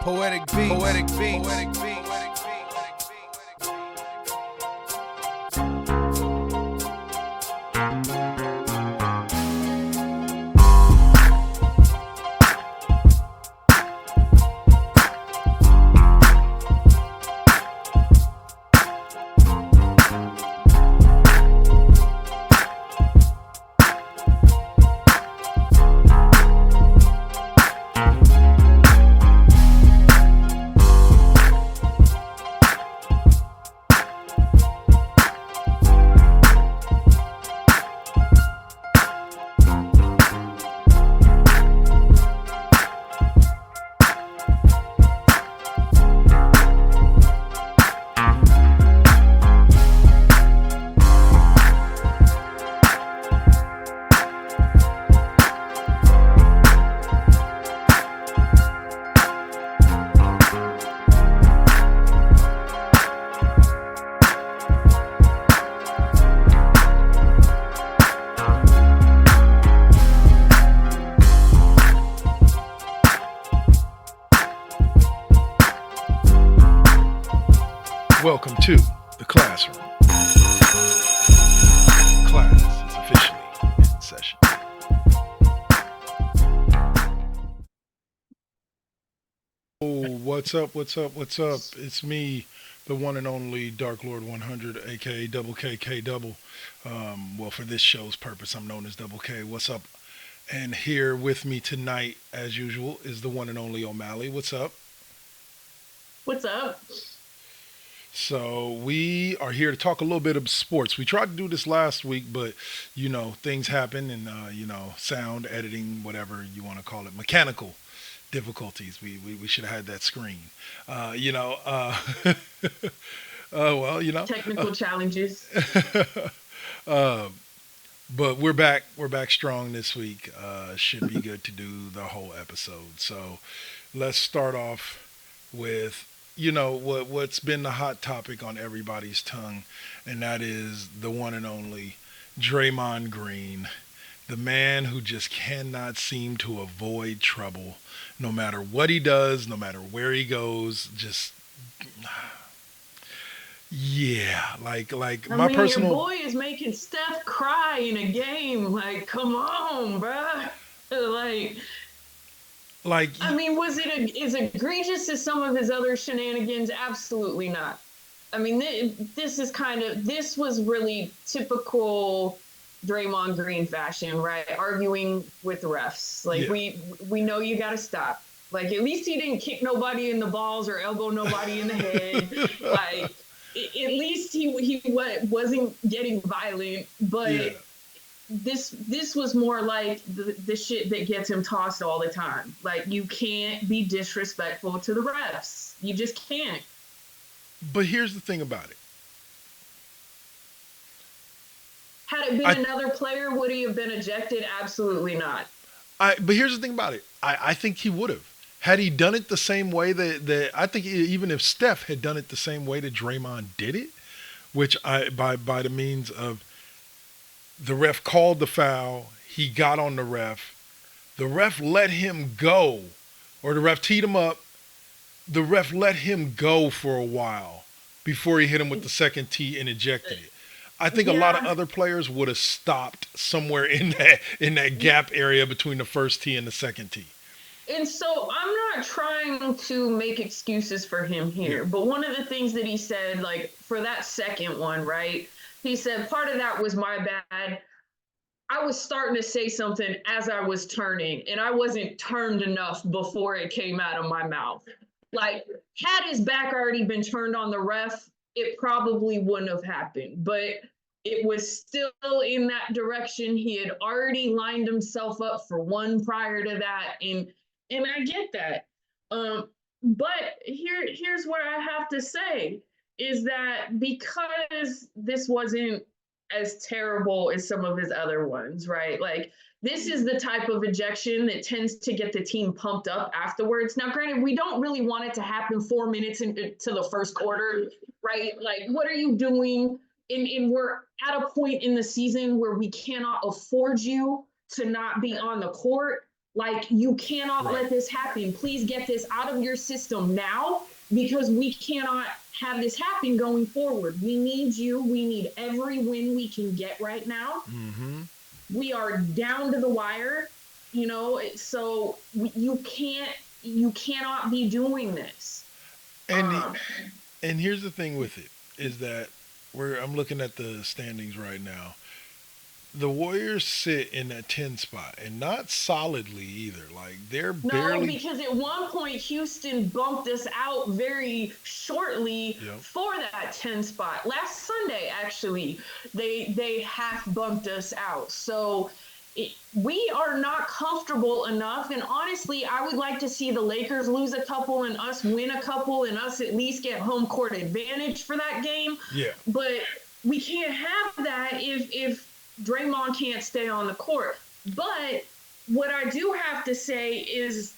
Poetic beats. Poetic beats. Poetic beats. Welcome to the classroom. Class is officially in session. Oh, what's up? What's up? What's up? It's me, the one and only Dark Lord 100, aka Double K, K Double. Well, for this show's purpose, I'm known as Double K. What's up? And here with me tonight, as usual, is the one and only OMalley. What's up? What's up? So we are here to talk a little bit of sports. We tried to do this last week, but things happen, and sound editing, whatever you want to call it, mechanical difficulties. We should have had that screen. Technical challenges. But we're back. We're back strong this week. Should be good to do the whole episode. So let's start off with what's been the hot topic on everybody's tongue, and that is the one and only Draymond Green, the man who just cannot seem to avoid trouble, no matter what he does, no matter where he goes. Just yeah, like my personal. Your boy is making Steph cry in a game. Like, come on, bruh. Was it as egregious as some of his other shenanigans? Absolutely not. I mean, this was really typical Draymond Green fashion, right? Arguing with refs. Like, yeah. we know you got to stop. Like, at least he didn't kick nobody in the balls or elbow nobody in the head. Like, at least he wasn't getting violent, but. Yeah. This was more like the shit that gets him tossed all the time. Like, you can't be disrespectful to the refs. You just can't. But here's the thing about it. Had it been another player, would he have been ejected? Absolutely not. But here's the thing about it. I think he would have. Had he done it the same way that I think even if Steph had done it the same way that Draymond did it, which by the means of the ref called the foul, he got on the ref let him go, or the ref teed him up, the ref let him go for a while before he hit him with the second tee and ejected it. I think a lot of other players would have stopped somewhere in that gap area between the first tee and the second tee. And so I'm not trying to make excuses for him here, but one of the things that he said, like, for that second one, right? He said, part of that was my bad. I was starting to say something as I was turning, and I wasn't turned enough before it came out of my mouth. Like, had his back already been turned on the ref, it probably wouldn't have happened. But it was still in that direction. He had already lined himself up for one prior to that, and I get that. But here's what I have to say. Is that because this wasn't as terrible as some of his other ones, right? Like, this is the type of ejection that tends to get the team pumped up afterwards. Now, granted, we don't really want it to happen 4 minutes into the first quarter, right? Like, what are you doing? And we're at a point in the season where we cannot afford you to not be on the court. Like, you cannot Right. let this happen. Please get this out of your system now, because we cannot have this happen going forward. We need you. We need every win we can get right now. Mm-hmm. We are down to the wire, so you cannot be doing this. And Um, and here's the thing with it is that I'm looking at the standings right now. The Warriors sit in that 10 spot and not solidly either. Like they're No, barely. because at one point Houston bumped us out very shortly Yep. for that 10 spot. Last Sunday, actually, they half bumped us out. So we are not comfortable enough. And honestly, I would like to see the Lakers lose a couple and us win a couple and us at least get home court advantage for that game. Yeah. But we can't have that if Draymond can't stay on the court. But what I do have to say is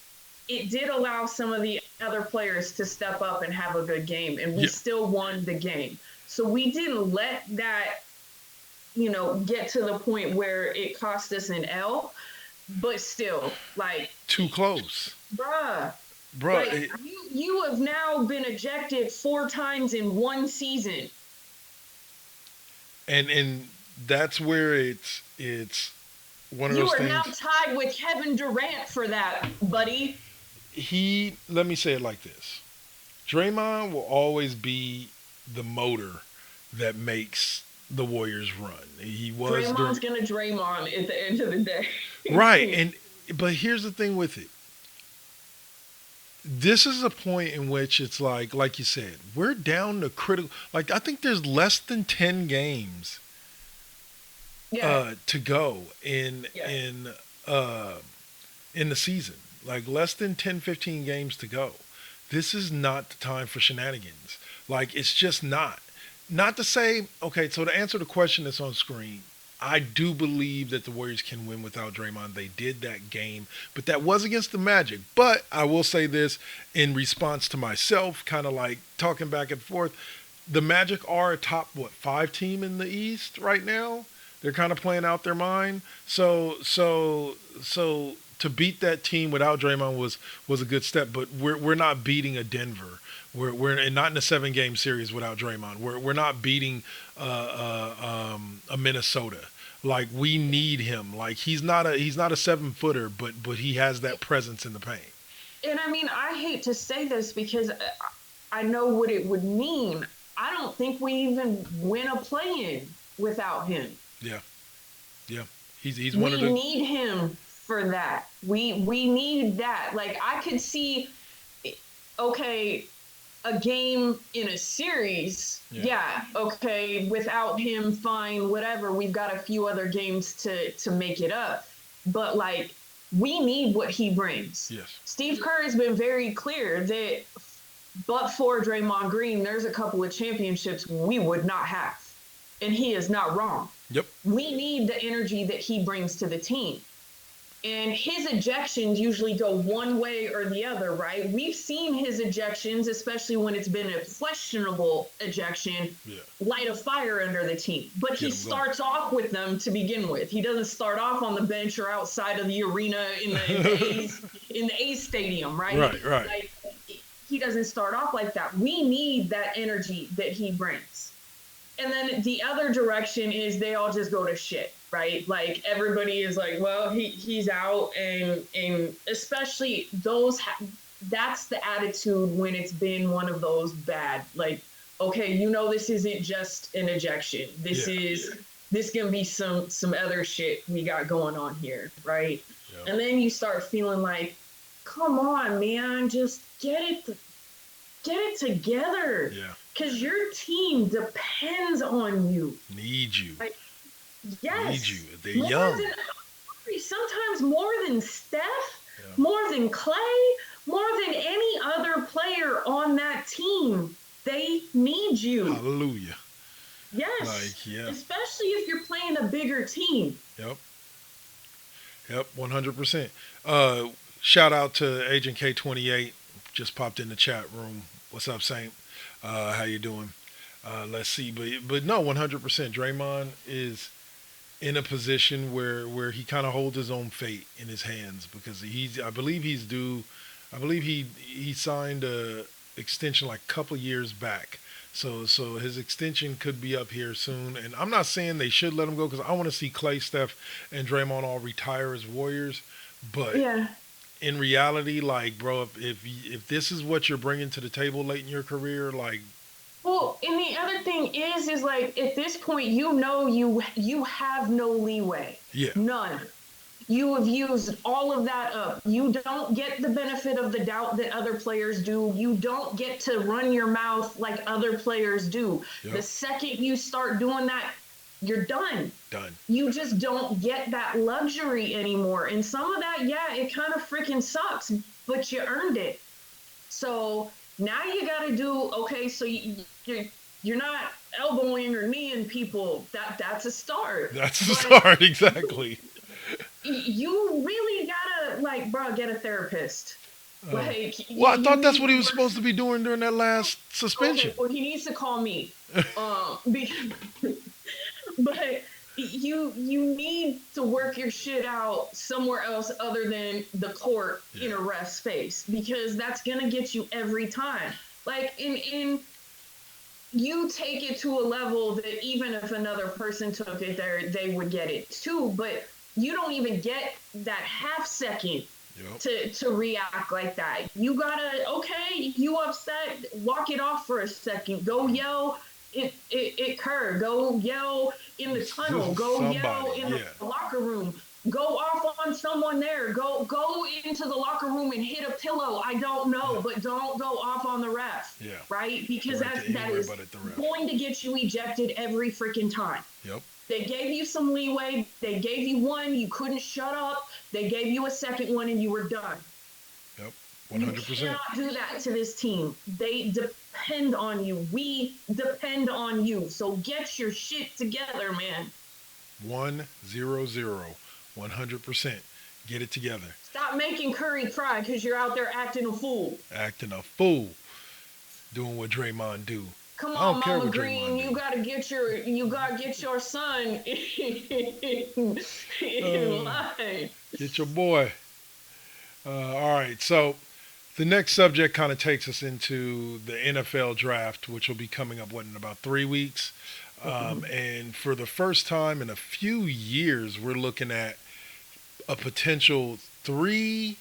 it did allow some of the other players to step up and have a good game, and we still won the game. So we didn't let that, get to the point where it cost us an L, but still, like, Too close. bruh. Bruh. Like, you have now been ejected 4 times in one season. And that's where it's one of those things. You are now tied with Kevin Durant for that, buddy. Let me say it like this. Draymond will always be the motor that makes the Warriors run. He was Draymond's gonna Draymond at the end of the day. right. But here's the thing with it. This is a point in which it's like you said, we're down to critical. Like I think there's less than 10 games to go in the season. Like less than 10, 15 games to go. This is not the time for shenanigans. Like it's just not. Not to say, okay, so to answer the question that's on screen, I do believe that the Warriors can win without Draymond. They did that game, but that was against the Magic. But I will say this in response to myself, kind of like talking back and forth. The Magic are a top, 5 team in the East right now? They're kind of playing out their mind. So to beat that team without Draymond was a good step, but we're not beating a Denver. We're not in a 7-game series without Draymond. We're not beating a Minnesota. Like we need him. Like he's not a 7-footer, but he has that presence in the paint. And I mean, I hate to say this because I know what it would mean. I don't think we even win a play-in without him. Yeah. He's one of the. We need him for that. We need that. Like I could see, okay, a game in a series, okay, without him, fine, whatever. We've got a few other games to make it up. But like, we need what he brings. Yes. Steve Kerr has been very clear that but for Draymond Green, there's a couple of championships we would not have. And he is not wrong. Yep. We need the energy that he brings to the team. And his ejections usually go one way or the other, right? We've seen his ejections, especially when it's been a questionable ejection, light a fire under the team. But he starts off with them to begin with. He doesn't start off on the bench or outside of the arena in the A's stadium, right? Right. Like, he doesn't start off like that. We need that energy that he brings. And then the other direction is they all just go to shit, right? Like everybody is like, well, he's out, and especially those. That's the attitude when it's been one of those bad. Like, okay, this isn't just an ejection. This can be some other shit we got going on here, right? Yeah. And then you start feeling like, come on, man, just get it together. Yeah. Because your team depends on you. Need you. Like, yes. Need you. They're young. Sometimes more than Steph, more than Clay, more than any other player on that team. They need you. Hallelujah. Yes. Especially if you're playing a bigger team. Yep, 100%. Shout out to Agent K28. Just popped in the chat room. What's up, Saint? How you doing? Let's see, but no, 100%. Draymond is in a position where he kind of holds his own fate in his hands because I believe he's due. I believe he signed a extension like a couple years back. So his extension could be up here soon, and I'm not saying they should let him go because I want to see Clay, Steph, and Draymond all retire as Warriors. But Yeah. in reality, like, bro, if this is what you're bringing to the table late in your career, like, Well, and the other thing is like at this point, you have no leeway, yeah, none. You have used all of that up. You don't get the benefit of the doubt that other players do. You don't get to run your mouth like other players do. yep, The second you start doing that, you're done. done. You just don't get that luxury anymore. And some of that, yeah, it kind of freaking sucks, but you earned it. So now you got to do okay. So you're not elbowing or kneeing people. That's a start. That's the But start, exactly. you really gotta like, bro, get a therapist. Like, Well, I thought that's need what he was to supposed to be doing during that last suspension. Okay, well, he needs to call me. Because, but you need to work your shit out somewhere else other than the court in a ref space because that's gonna get you every time. Like in you take it to a level that even if another person took it there, they would get it too. But you don't even get that half second Yep. to react like that. You gotta, okay, you upset, walk it off for a second. Go yell it Kerr. Go yell in the tunnel. Go yell in the locker room. Go off on someone there. Go into the locker room and hit a pillow. I don't know, but don't go off on the ref. Yeah. Right? Because Right that is going to get you ejected every freaking time. Yep. They gave you some leeway. They gave you one. You couldn't shut up. They gave you a second one, and you were done. Yep. 100%. You cannot do that to this team. They depend on you. We depend on you. So get your shit together, man. 100. 100%. Get it together. Stop making Curry cry because you're out there acting a fool. Acting a fool. Doing what Draymond do. Come on, Mama Green, you gotta get your son in line. Get your boy. All right, so the next subject kind of takes us into the NFL draft, which will be coming up in about 3 weeks. And for the first time in a few years, we're looking at a potential 3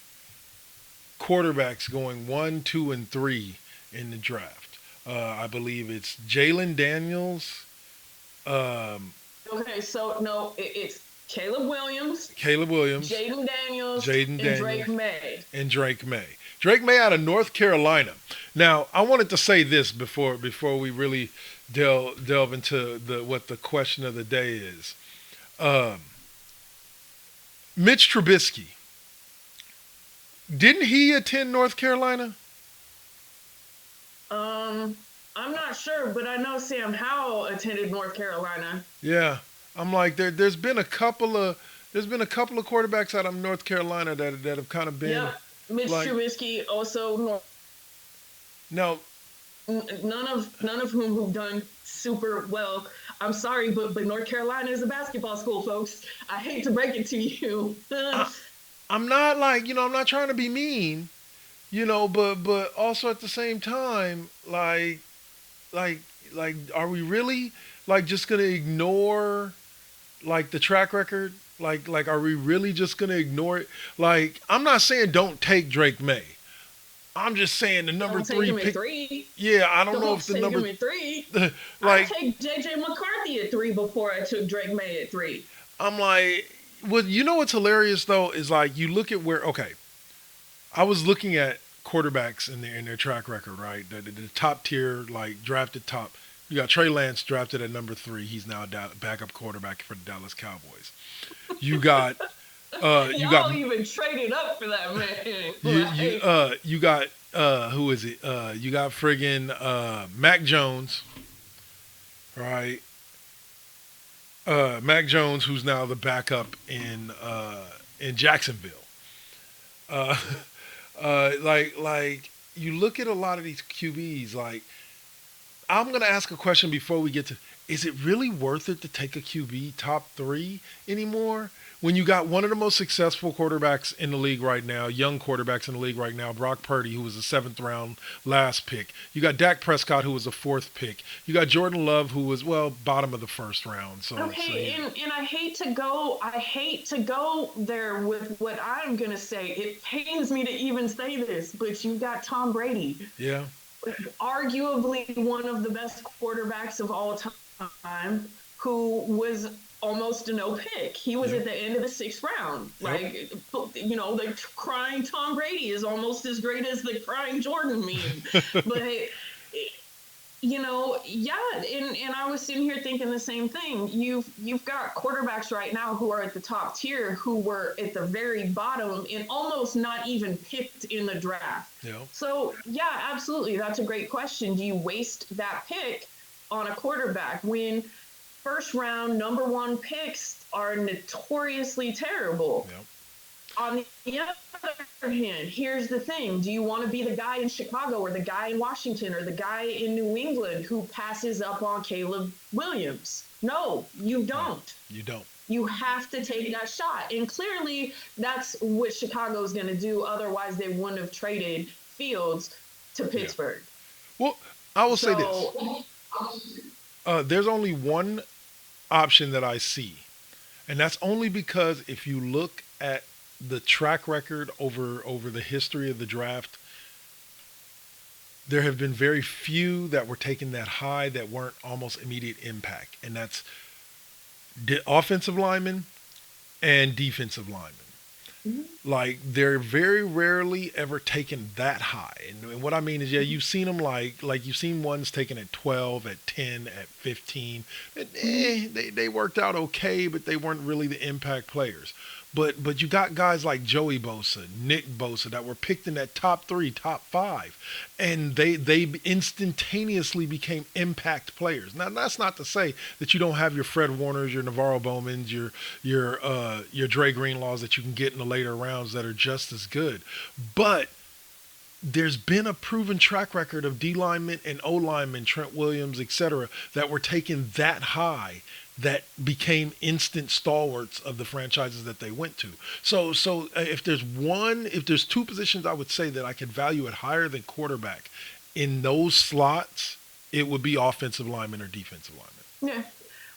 quarterbacks going 1, 2, and 3 in the draft. I believe it's Jalen Daniels. Okay, so no, it's Caleb Williams, Jaden Daniels, and Drake May. Drake May out of North Carolina. Now, I wanted to say this before we really delve into what the question of the day is. Mitch Trubisky. Didn't he attend North Carolina? I'm not sure, but I know Sam Howell attended North Carolina. Yeah, I'm like there's been a couple of quarterbacks out of North Carolina that have kind of been. Yep, Mitch Trubisky also. No. None of whom have done super well. I'm sorry, but North Carolina is a basketball school, folks. I hate to break it to you. I'm not I'm not trying to be mean. But also at the same time, like, are we really just gonna ignore the track record? Like, are we really just gonna ignore it? Like, I'm not saying don't take Drake May. I'm just saying the number 3 pick. 3. Yeah, I don't know if the number 3. I take JJ McCarthy at 3 before I took Drake May at 3. I'm like, well, what's hilarious though is you look at where I was looking at quarterbacks in their track record, right? The top tier, drafted top. You got Trey Lance drafted at number 3. He's now a backup quarterback for the Dallas Cowboys. You got y'all even traded up for that man. You got who is it? You got friggin' Mac Jones, right? Mac Jones, who's now the backup in Jacksonville. You look at a lot of these QBs, I'm going to ask a question before we get to, is it really worth it to take a QB top 3 anymore? When you got one of the most successful quarterbacks in the league right now, young quarterbacks in the league right now, Brock Purdy, who was a 7th round last pick. You got Dak Prescott, who was a 4th pick. You got Jordan Love, who was, well, bottom of the 1st round. Okay, and I hate to go there with what I'm gonna say. It pains me to even say this, but you got Tom Brady, yeah, arguably one of the best quarterbacks of all time, who was almost a no pick. He was yep, at the end of the 6th round. yep, Like, the crying Tom Brady is almost as great as the crying Jordan meme. But hey, yeah, and I was sitting here thinking the same thing. You've got quarterbacks right now who are at the top tier who were at the very bottom and almost not even picked in the draft. yep. So yeah, absolutely, that's a great question. Do you waste that pick on a quarterback when 1st round number 1 picks are notoriously terrible? Yep. On the other hand, here's the thing. Do you want to be the guy in Chicago or the guy in Washington or the guy in New England who passes up on Caleb Williams? No, you don't. You don't. You have to take that shot. And clearly, that's what Chicago's going to do. Otherwise, they wouldn't have traded Fields to Yeah. Pittsburgh. Well, I will say this. So, There's only one option that I see, and that's only because if you look at the track record over the history of the draft, there have been very few that were taken that high that weren't almost immediate impact, and that's offensive linemen and defensive linemen. Like they're very rarely ever taken that high, and what I mean is, yeah, you've seen them like you've seen ones taken at 12, at 10, at 15. And, they worked out okay, but they weren't really the impact players. But you got guys like Joey Bosa, Nick Bosa that were picked in that top 3, top 5, and they instantaneously became impact players. Now that's not to say that you don't have your Fred Warners, your Navarro Bowmans, your Dre Greenlaws that you can get in the later rounds that are just as good. But there's been a proven track record of D linemen and O linemen, Trent Williams, etc., that were taken that high that became instant stalwarts of the franchises that they went to. So if there's 2 positions I would say that I could value it higher than quarterback in those slots, it would be offensive lineman or defensive lineman. yeah.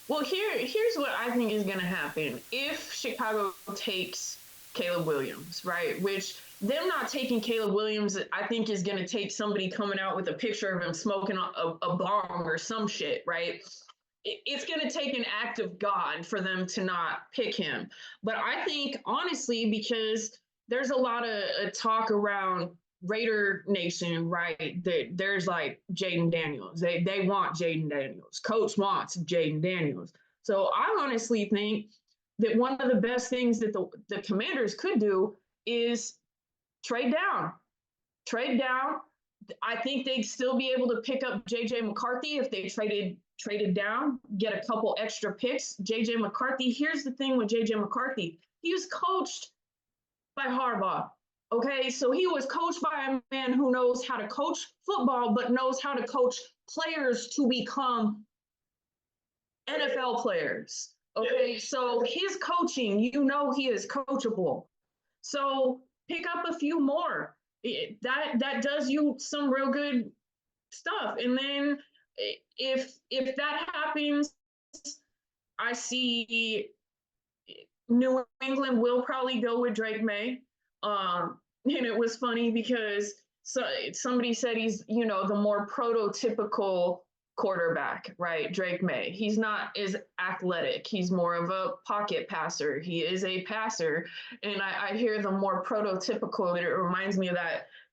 Well, here's what I think is going to happen if Chicago takes Caleb Williams, right? Which them not taking Caleb Williams, I think, is going to take somebody coming out with a picture of him smoking a bong or some shit, right? It's going to take an act of God for them to not pick him. But I think, honestly, because there's a lot of talk around Raider Nation, right? There's like Jaden Daniels. They want Jaden Daniels. Coach wants Jaden Daniels. So I honestly think that one of the best things that the Commanders could do is trade down. Trade down. I think they'd still be able to pick up JJ McCarthy if they traded down, get a couple extra picks. JJ McCarthy, here's the thing with JJ McCarthy. He was coached by Harbaugh. Okay, so he was coached by a man who knows how to coach football, but knows how to coach players to become NFL players. Okay, so his coaching, he is coachable. So pick up a few more. That does you some real good stuff. And then if that happens, I see New England will probably go with Drake May. And it was funny because somebody said he's, the more prototypical quarterback, right? Drake May. He's not as athletic. He's more of a pocket passer. He is a passer. And I hear the more prototypical, and it reminds me of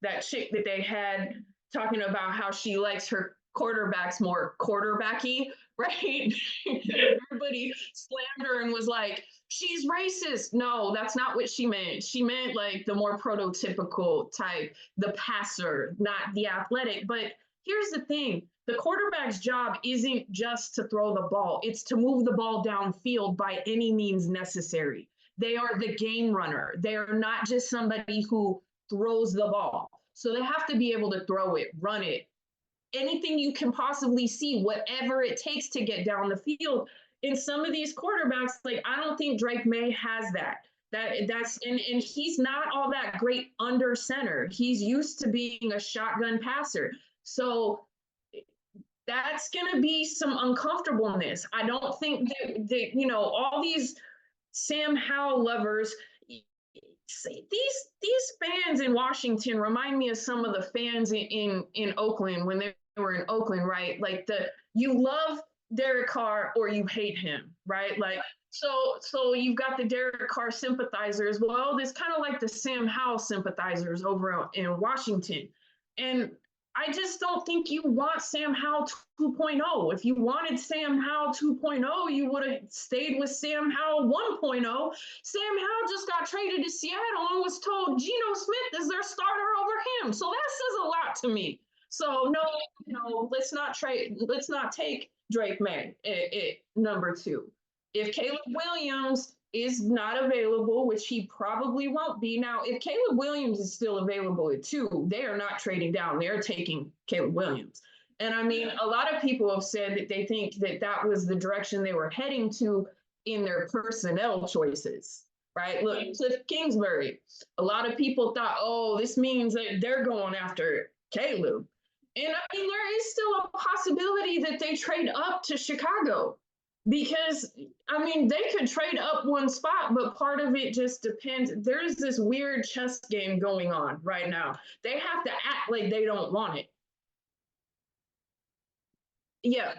that chick that they had talking about how she likes her quarterbacks more quarterbacky, right? Everybody slammed her and was like, she's racist. No, that's not what she meant. She meant like the more prototypical type, the passer, not the athletic. But here's the thing. The quarterback's job isn't just to throw the ball. It's to move the ball downfield by any means necessary. They are the game runner. They are not just somebody who throws the ball. So they have to be able to throw it, run it, anything you can possibly see, whatever it takes to get down the field. In some of these quarterbacks, like I don't think Drake May has that. That's and he's not all that great under center. He's used to being a shotgun passer. So that's going to be some uncomfortableness. I don't think that you know, all these Sam Howell lovers, these fans in Washington remind me of some of the fans in Oakland when they were in Oakland, right? Like you love Derek Carr or you hate him, right? Like so you've got the Derek Carr sympathizers. Well, it's kind of like the Sam Howell sympathizers over in Washington. And I just don't think you want Sam Howell 2.0. If you wanted Sam Howell 2.0, you would have stayed with Sam Howell 1.0. Sam Howell just got traded to Seattle and was told Geno Smith is their starter over him. So that says a lot to me. So no, let's not take Drake May at number 2. If Caleb Williams is not available, which he probably won't be. Now, if Caleb Williams is still available at 2, they are not trading down. They're taking Caleb Williams. And I mean, a lot of people have said that they think that was the direction they were heading to in their personnel choices, right? Look, Cliff Kingsbury, a lot of people thought, oh, this means that they're going after Caleb. And I mean, there is still a possibility that they trade up to Chicago. Because, I mean, they could trade up one spot, but part of it just depends. There's this weird chess game going on right now. They have to act like they don't want it. Yeah.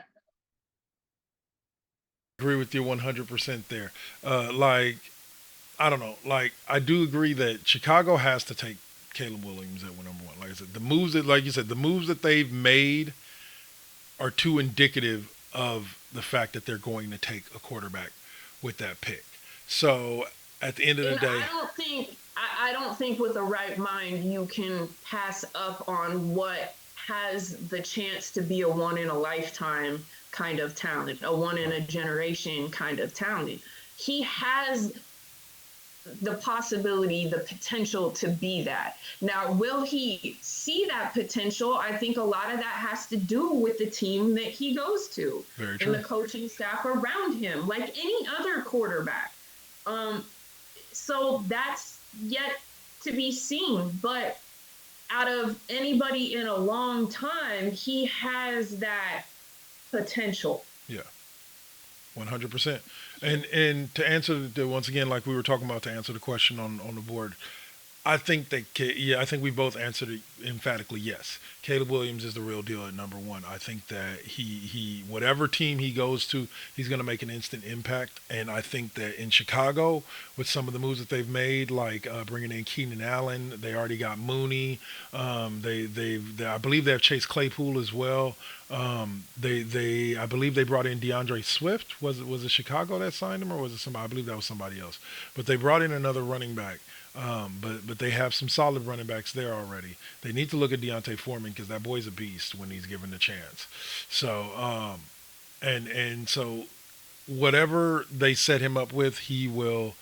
Agree with you 100% there. I don't know. Like, I do agree that Chicago has to take Caleb Williams at number 1. Like I said, the moves that they've made are too indicative of the fact that they're going to take a quarterback with that pick. So at the end of the day, I don't think with the right mind you can pass up on what has the chance to be a one in a lifetime kind of talent, a one in a generation kind of talent. He has the possibility, the potential to be that. Now, will he see that potential? I think a lot of that has to do with the team that he goes to and the coaching staff around him, like any other quarterback. So that's yet to be seen. But out of anybody in a long time, he has that potential. Yeah. 100%. And to answer once again, like we were talking about, to answer the question on the board, I think we both answered it emphatically yes. Caleb Williams is the real deal at number 1. I think that he whatever team he goes to, he's going to make an instant impact. And I think that in Chicago, with some of the moves that they've made, like bringing in Keenan Allen, they already got Mooney. I believe they have Chase Claypool as well. I believe they brought in DeAndre Swift. Was it Chicago that signed him, or was it somebody? I believe that was somebody else. But they brought in another running back. But they have some solid running backs there already. They need to look at Deontay Foreman, because that boy's a beast when he's given the chance. So so whatever they set him up with, he will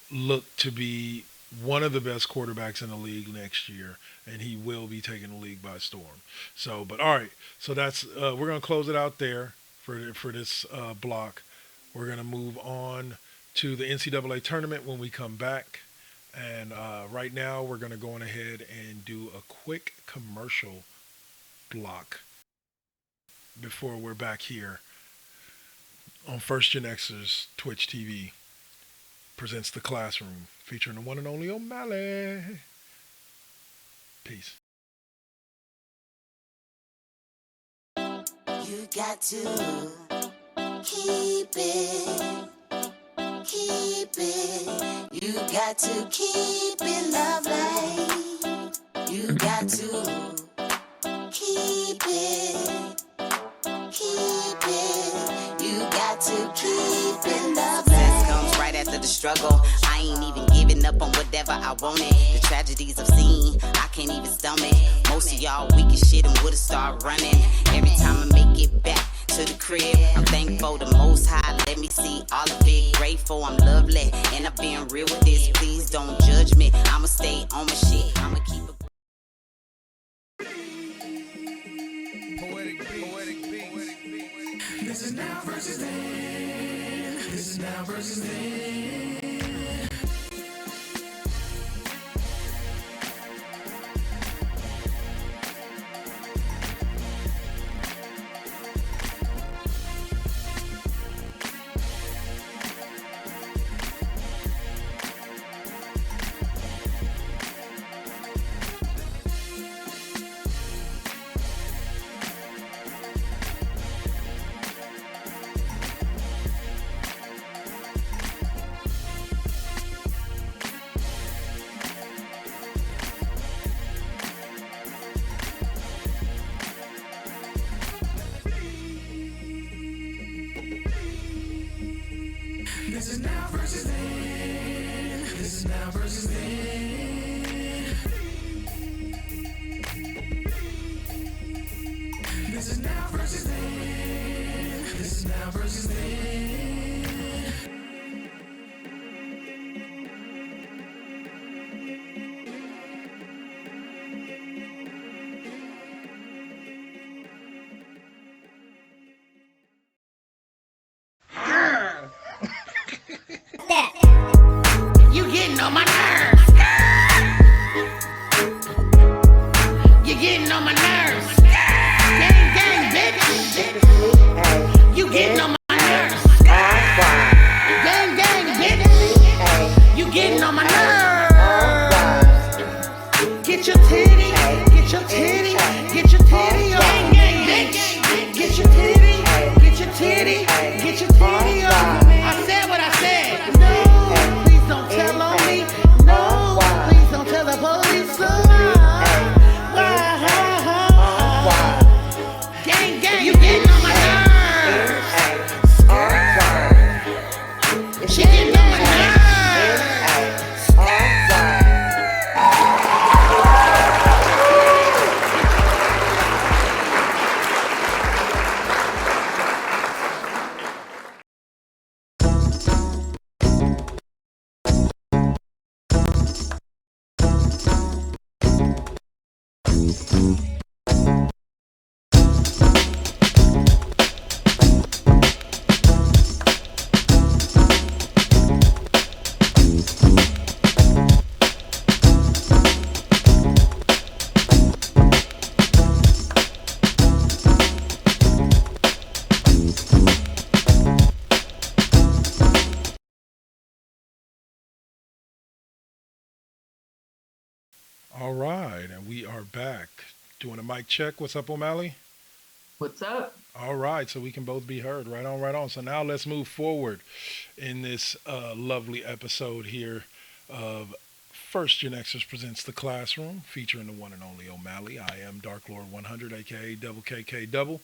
look to be one of the best quarterbacks in the league next year, and he will be taking the league by storm. So, but all right, so that's we're gonna close it out there for this block. We're gonna move on to the NCAA tournament when we come back. And right now, we're going to go on ahead and do a quick commercial block before we're back here on First GenXers Twitch TV presents The Classroom, featuring the one and only OMalley. Peace. You got to keep it. Keep it, you got to keep it lovely. You got to keep it, you got to keep it lovely. Success comes right after the struggle. I ain't even giving up on whatever I wanted. The tragedies I've seen, I can't even stomach. Most of y'all weak as shit and would've started running. Every time I make it back to the crib, I'm thankful the Most High let me see all of it. Grateful I'm lovely, and I'm being real with this. Please don't judge me, I'ma stay on my shit, I'ma keep it. This is now versus then. This is now versus then. This is now versus then. This is now versus then. This is now versus then. This is now versus then. You getting on my nerves. You getting on my nerves. Gang, gang, bitch. You getting on my nerves. Gang, gang, bitch. You getting on my nerves. Get your titty, get your titty, get your titty on. Gang, gang, bitch. Get your titty, get your titty, get your titty on. I said what I said. No, please don't tell on me. No, please don't tell the police. Gang, gang, you getting on my nerves. She getting on my nerves. All right, and we are back. Doing a mic check. What's up, O'Malley? What's up? All right, so we can both be heard. Right on, right on. So now let's move forward in this lovely episode here of First GenXers Presents The Classroom, featuring the one and only O'Malley. I am Dark Lord 100, aka Double K Double.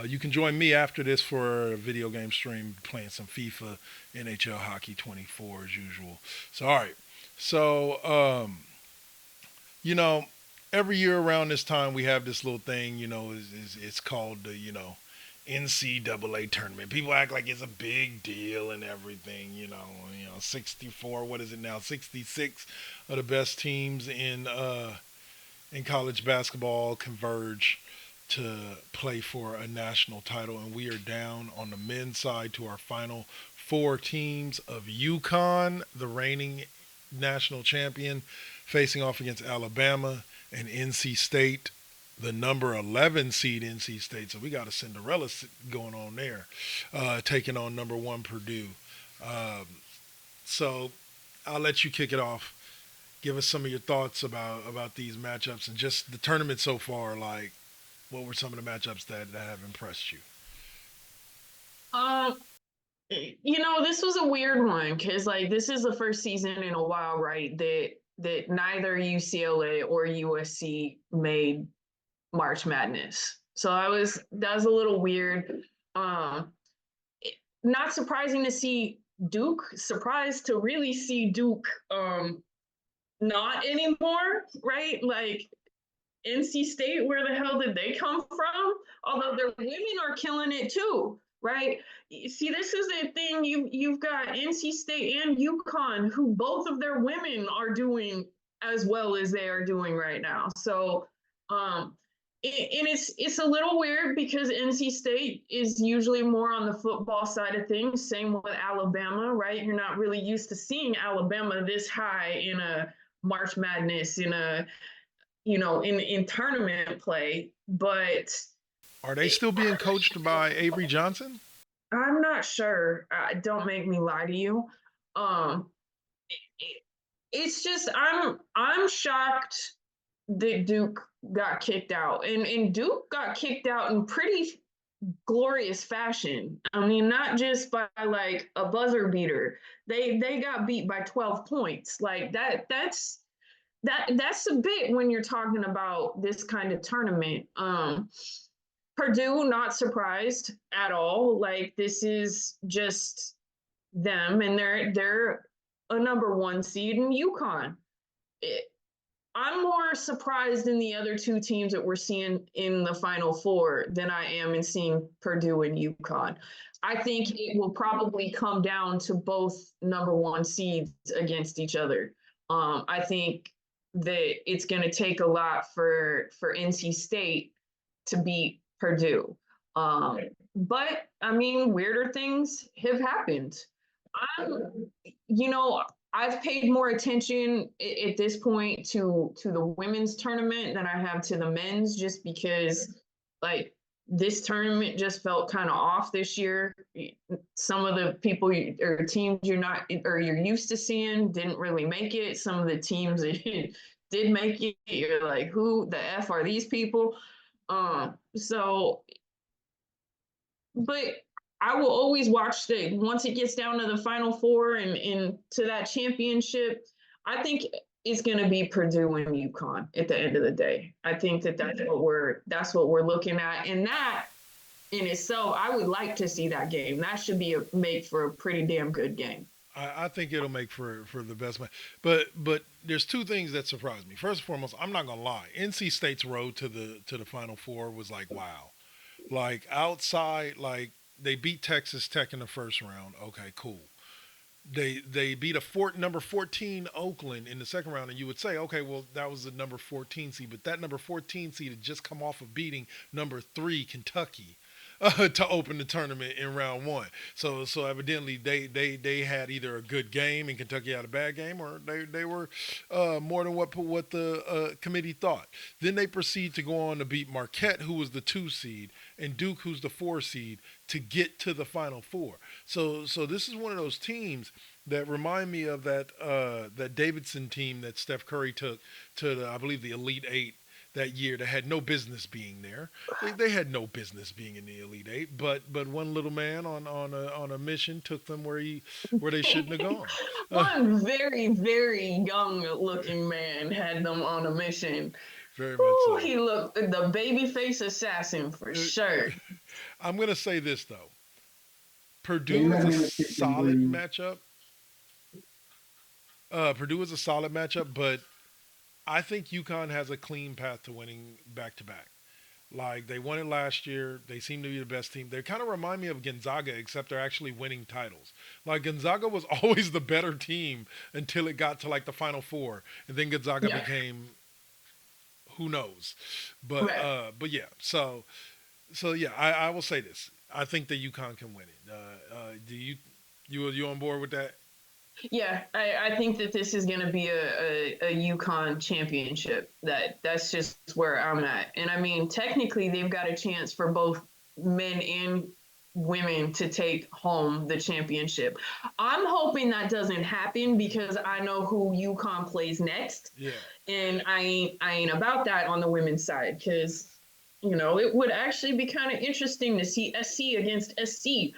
You can join me after this for a video game stream, playing some FIFA, NHL Hockey 24 as usual. So, all right. So, you know, every year around this time we have this little thing, you know, it's called the, NCAA tournament. People act like it's a big deal and everything, 64, what is it now? 66 of the best teams in college basketball converge to play for a national title, and we are down on the men's side to our final four teams of UConn, the reigning national champion, facing off against Alabama and NC State, the number 11 seed NC State. So we got a Cinderella going on there, taking on number 1 Purdue. So I'll let you kick it off. Give us some of your thoughts about these matchups and just the tournament so far. Like, what were some of the matchups that have impressed you? This was a weird one because this is the first season in a while, right? That neither UCLA or USC made March Madness. So that was a little weird. Not surprising to see Duke. Surprised to really see Duke not anymore, right? Like NC State, where the hell did they come from? Although their women are killing it too, right? See, this is the thing. You've got NC State and UConn, who both of their women are doing as well as they are doing right now. So and it's a little weird because NC State is usually more on the football side of things. Same with Alabama, right? You're not really used to seeing Alabama this high in a March Madness, in a in tournament play. But Are they still being coached by Avery Johnson? I'm not sure. Don't make me lie to you. It's just I'm shocked that Duke got kicked out, and Duke got kicked out in pretty glorious fashion. I mean, not just by like a buzzer beater. They got beat by 12 points. Like that's a bit when you're talking about this kind of tournament. Purdue, not surprised at all. Like this is just them, and they're a number one seed in UConn. I'm more surprised in the other two teams that we're seeing in the Final Four than I am in seeing Purdue and UConn. I think it will probably come down to both number one seeds against each other. I think that it's going to take a lot for NC State to beat Purdue. But I mean, weirder things have happened. I'm, I've paid more attention at this point to the women's tournament than I have to the men's, just because like this tournament just felt kind of off this year. Some of the people or teams you're used to seeing didn't really make it. Some of the teams that did make it, you're like, who the F are these people? So, but I will always watch once it gets down to the Final Four and to that championship. I think it's going to be Purdue and UConn at the end of the day. I think that's what we're looking at, and that in itself, I would like to see that game. That should make for a pretty damn good game. I think it'll make for the best match. But there's two things that surprised me. First and foremost, I'm not gonna lie. NC State's road to the Final Four was like, wow. Like outside, like they beat Texas Tech in the first round. Okay, cool. They beat number 14 Oakland in the second round, and you would say, okay, well that was the number 14 seed, but that number 14 seed had just come off of beating number 3 Kentucky. To open the tournament in round one. So evidently they had either a good game and Kentucky had a bad game, or they were more than what the committee thought. Then they proceed to go on to beat Marquette, who was the 2 seed, and Duke, who's the 4 seed, to get to the Final Four. So this is one of those teams that remind me of that Davidson team that Steph Curry took to I believe the Elite Eight that year, that had no business being there. They had no business being in the Elite Eight, but one little man on a mission took them where they shouldn't have gone. One very, very young looking man had them on a mission. Very much so. He looked the babyface assassin for sure. I'm gonna say this though. Purdue is a solid matchup. But I think UConn has a clean path to winning back-to-back. Like, they won it last year. They seem to be the best team. They kind of remind me of Gonzaga, except they're actually winning titles. Like, Gonzaga was always the better team until it got to, like, the Final Four. And then Gonzaga became, who knows. But, right. But yeah. So yeah, I will say this. I think that UConn can win it. You on board with that? Yeah, I think that this is going to be a UConn championship. That's just where I'm at. And I mean, technically, they've got a chance for both men and women to take home the championship. I'm hoping that doesn't happen because I know who UConn plays next. Yeah. And I ain't about that on the women's side because, it would actually be kind of interesting to see SC against SC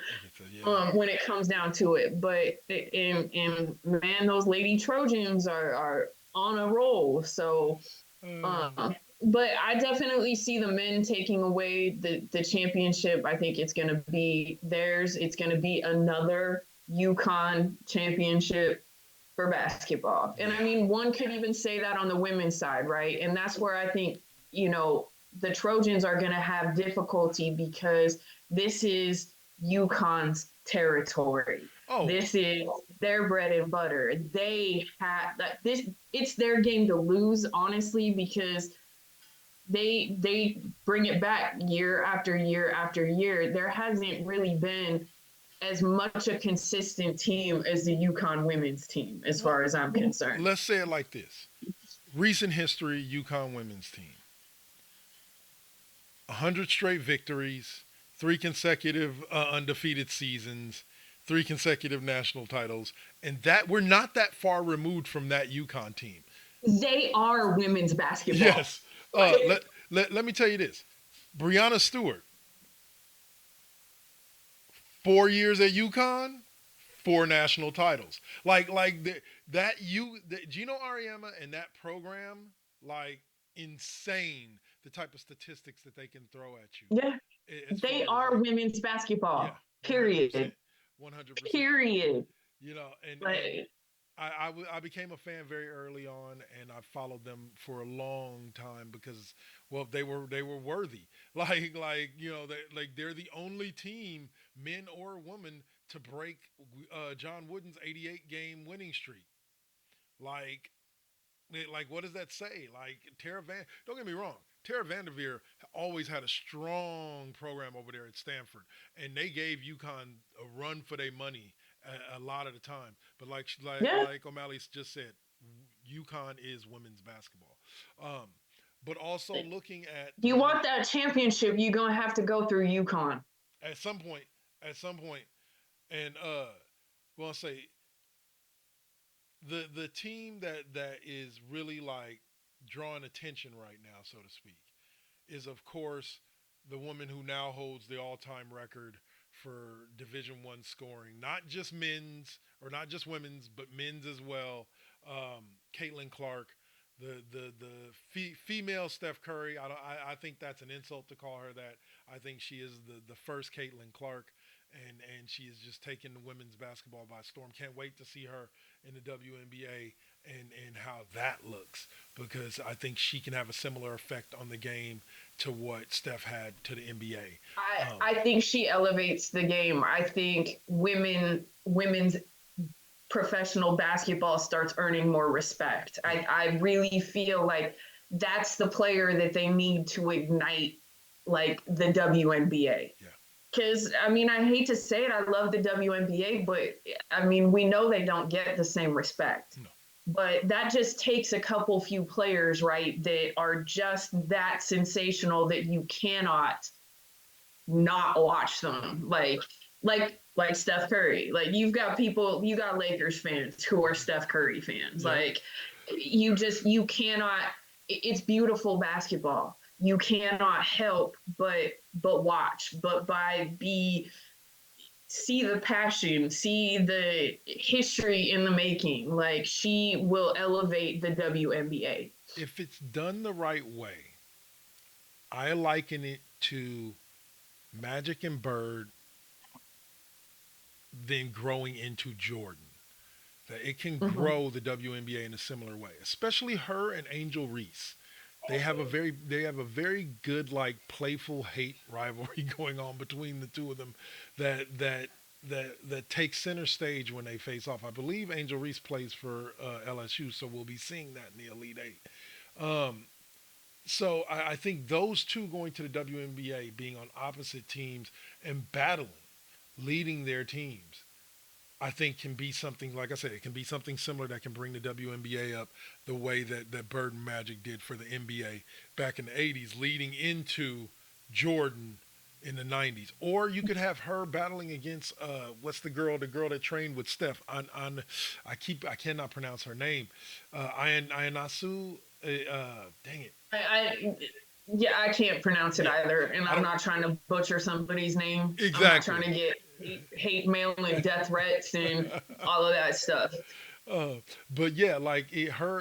when it comes down to it. But and man, those Lady Trojans are on a roll. So, but I definitely see the men taking away the championship. I think it's going to be theirs. It's going to be another UConn championship for basketball. And I mean, one could even say that on the women's side, right? And that's where I think, the Trojans are going to have difficulty because this is UConn's territory. Oh. This is their bread and butter. They have that. It's their game to lose, honestly, because they bring it back year after year after year. There hasn't really been as much a consistent team as the UConn women's team, as far as I'm concerned. Let's say it like this. Recent history, UConn women's team. 100 straight victories, 3 consecutive undefeated seasons, 3 consecutive national titles, and that we're not that far removed from that UConn team. They are women's basketball. Yes. Let me tell you this. Breanna Stewart, 4 years at UConn, 4 national titles. Gino Ariema and that program, like, insane the type of statistics that they can throw at you. Yeah. They are women's basketball. Yeah, period. 100%. Period. You know, and Like, I became a fan very early on, and I followed them for a long time because, well, they were worthy. Like you know, they're the only team, men or women, to break John Wooden's 88 game winning streak. Like what does that say? Like don't get me wrong, Tara Vanderveer always had a strong program over there at Stanford, and they gave UConn a run for their money a lot of the time. But like O'Malley just said, UConn is women's basketball. But also looking at, you want that championship, you're gonna have to go through UConn at some point, and well, I'll say the team that is really like drawing attention right now, so to speak, is of course the woman who now holds the all-time record for Division I scoring, not just men's or not just women's, but men's as well. Caitlin Clark, the female Steph Curry. I think that's an insult to call her that. I think she is the first Caitlin Clark, and she is just taking the women's basketball by storm. Can't wait to see her in the WNBA and how that looks, because I think she can have a similar effect on the game to what Steph had to the NBA. I think she elevates the game. I think women's professional basketball starts earning more respect. I really feel like that's the player that they need to ignite, like, the WNBA. Yeah. Because, I mean, I hate to say it, I love the WNBA, but, I mean, we know they don't get the same respect. No. But that just takes a few players, right, that are just that sensational that you cannot not watch them. Like Steph Curry. Like, you got Lakers fans who are Steph Curry fans. Yeah. Like, you cannot, it's beautiful basketball. You cannot help but watch, see the passion, see the history in the making. Like, she will elevate the WNBA. If it's done the right way, I liken it to Magic and Bird then growing into Jordan. That it can grow the WNBA in a similar way, especially her and Angel Reese. They have a very good, like, playful hate rivalry going on between the two of them that takes center stage when they face off. I believe Angel Reese plays for LSU, so we'll be seeing that in the Elite Eight. So I think those two going to the WNBA, being on opposite teams and battling, leading their teams, I think can be something, like I said, it can be something similar that can bring the WNBA up the way that Bird and Magic did for the NBA back in the 80s, leading into Jordan in the 90s. Or you could have her battling against, what's the girl that trained with Steph? I cannot pronounce her name. Ayanasu, dang it. I can't pronounce it either, and I'm not trying to butcher somebody's name. Exactly. I'm not trying to get hate mail and death threats and all of that stuff. But yeah, like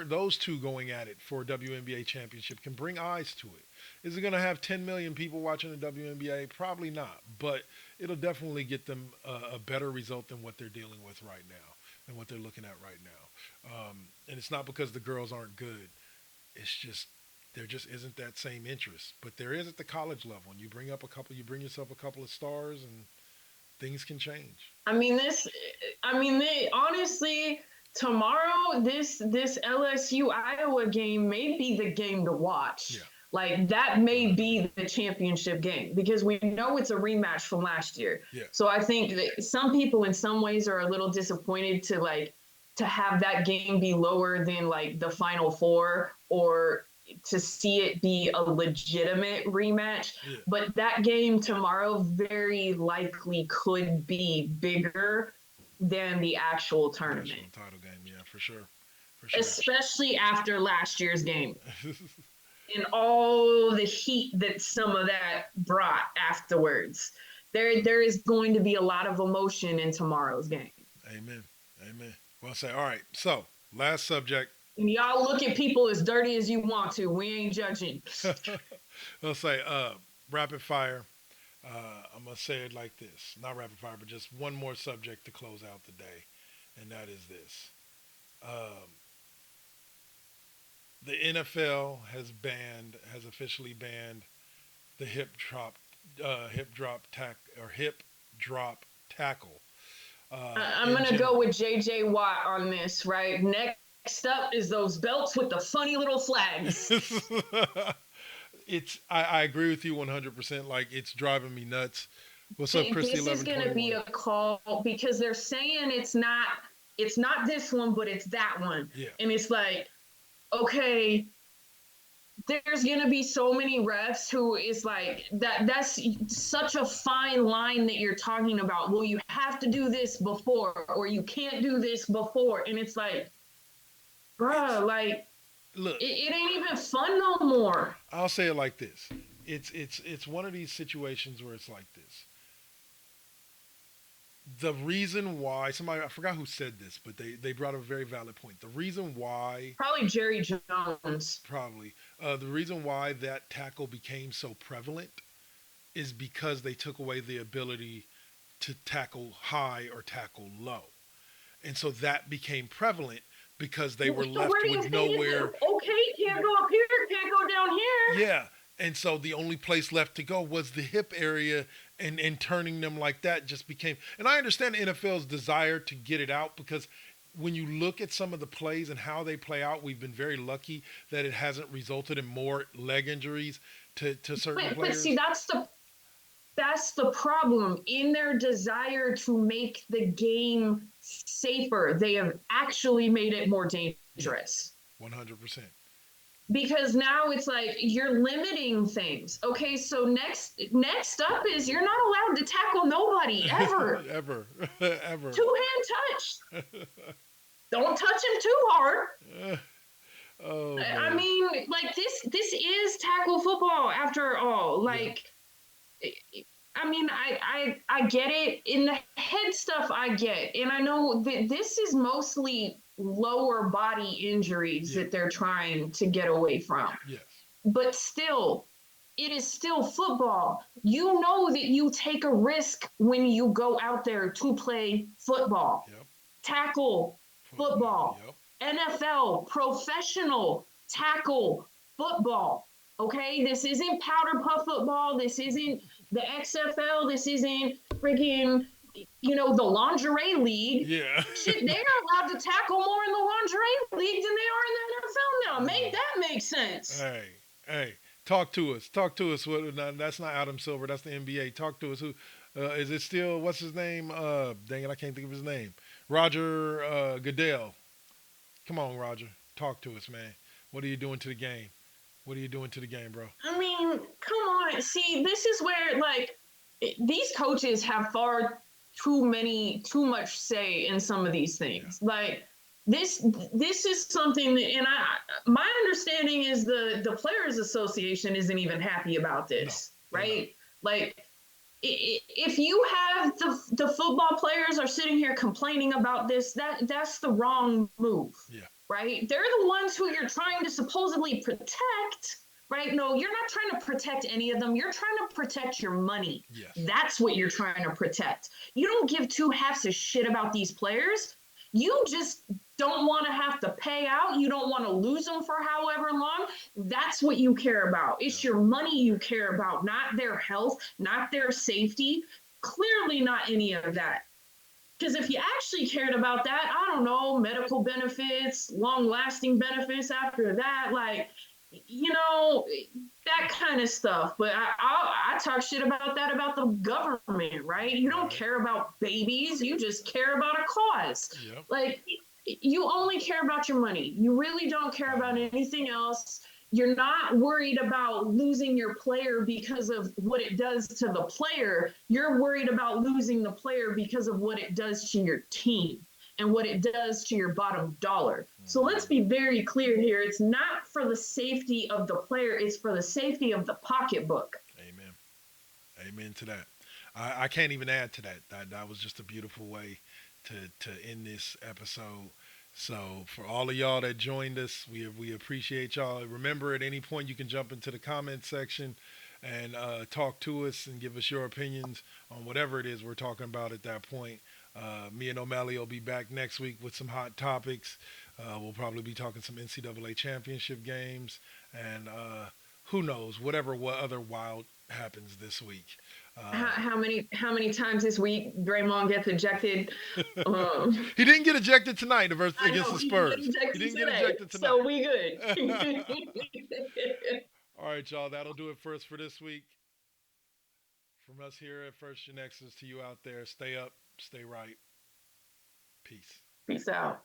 those two going at it for a WNBA championship can bring eyes to it. Is it going to have 10 million people watching the WNBA? Probably not, but it'll definitely get them a better result than what they're dealing with right now, than what they're looking at right now. And it's not because the girls aren't good. It's just there just isn't that same interest. But there is at the college level. And you bring yourself a couple of stars, and things can change. Honestly, tomorrow, this LSU Iowa game may be the game to watch. Yeah. Like that may be the championship game because we know it's a rematch from last year. Yeah. So I think that some people in some ways are a little disappointed to have that game be lower than like the Final Four or to see it be a legitimate rematch. Yeah. But that game tomorrow very likely could be bigger than the actual tournament. National title game, yeah, for sure. For sure. Especially after last year's game. And all the heat that some of that brought afterwards. There is going to be a lot of emotion in tomorrow's game. Amen. Amen. Well, say, all right. So, last subject. And y'all look at people as dirty as you want to. We ain't judging. Let's say, rapid fire. I'm going to say it like this. Not rapid fire, but just one more subject to close out the day. And that is this. The NFL has officially banned the hip drop tackle. I'm going to go with J.J. Watt on this, right? Next up is those belts with the funny little flags. I agree with you 100%. Like, it's driving me nuts. What's up, Christy? This is going to be a call because they're saying it's not this one, but it's that one. Yeah. And it's like, okay, there's going to be so many refs who is like, that's such a fine line that you're talking about. Well, you have to do this before, or you can't do this before. And it's like, bruh, like, look, it ain't even fun no more. I'll say it like this. It's one of these situations where it's like this. The reason why I forgot who said this, but they brought up a very valid point. The reason why probably Jerry Jones. The reason why that tackle became so prevalent is because they took away the ability to tackle high or tackle low. And so that became prevalent because they were left with nowhere. Okay, can't go up here, can't go down here. Yeah. And so the only place left to go was the hip area, and turning them like that just became. And I understand the NFL's desire to get it out because when you look at some of the plays and how they play out, we've been very lucky that it hasn't resulted in more leg injuries to certain players. But see, that's the problem. In their desire to make the game safer, they have actually made it more dangerous. 100%. Because now it's like you're limiting things. Okay, so next up is you're not allowed to tackle nobody ever. ever. Two-hand touch. Don't touch him too hard. Oh, I mean, like this is tackle football after all. Like, I mean, I get it. In the head stuff, I get. And I know that this is mostly lower body injuries that they're trying to get away from. Yes. But still, it is still football. You know that you take a risk when you go out there to play football. Yep. Tackle football. Yep. NFL, professional tackle football. Okay, this isn't powder puff football. This isn't the XFL. This isn't freaking, the lingerie league. Yeah. Shit, they are allowed to tackle more in the lingerie league than they are in the NFL now. Make that make sense. Hey, talk to us. Talk to us. That's not Adam Silver. That's the NBA. Talk to us. Who is it still? What's his name? Dang it, I can't think of his name. Roger Goodell. Come on, Roger. Talk to us, man. What are you doing to the game? What are you doing to the game, bro? I mean, come on. See, this is where, like, these coaches have far too much say in some of these things. Yeah. Like, this is something that, and my understanding is the Players Association isn't even happy about this, right? Like, if you have the football players are sitting here complaining about this, that's the wrong move. Yeah. Right? They're the ones who you're trying to supposedly protect, right? No, you're not trying to protect any of them. You're trying to protect your money. Yes. That's what you're trying to protect. You don't give two halves of shit about these players. You just don't want to have to pay out. You don't want to lose them for however long. That's what you care about. It's your money you care about, not their health, not their safety. Clearly not any of that. Because if you actually cared about that, I don't know, medical benefits, long-lasting benefits after that, like, that kind of stuff. But I talk shit about that about the government, right? You don't care about babies. You just care about a cause. Yep. Like, you only care about your money. You really don't care about anything else. You're not worried about losing your player because of what it does to the player. You're worried about losing the player because of what it does to your team and what it does to your bottom dollar. So let's be very clear here. It's not for the safety of the player. It's for the safety of the pocketbook. Amen. Amen to that. I can't even add to that. That was just a beautiful way to end this episode. So for all of y'all that joined us, we appreciate y'all. Remember, at any point you can jump into the comment section and talk to us and give us your opinions on whatever it is we're talking about at that point. Me and OMalley will be back next week with some hot topics. We'll probably be talking some NCAA championship games and who knows, what other wild happens this week. How many times this week Draymond gets ejected? He didn't get ejected tonight against the Spurs. He didn't get ejected tonight. So we good. All right, y'all. That'll do it for us for this week. From us here at First GenXers to you out there, stay up, stay right. Peace. Peace out.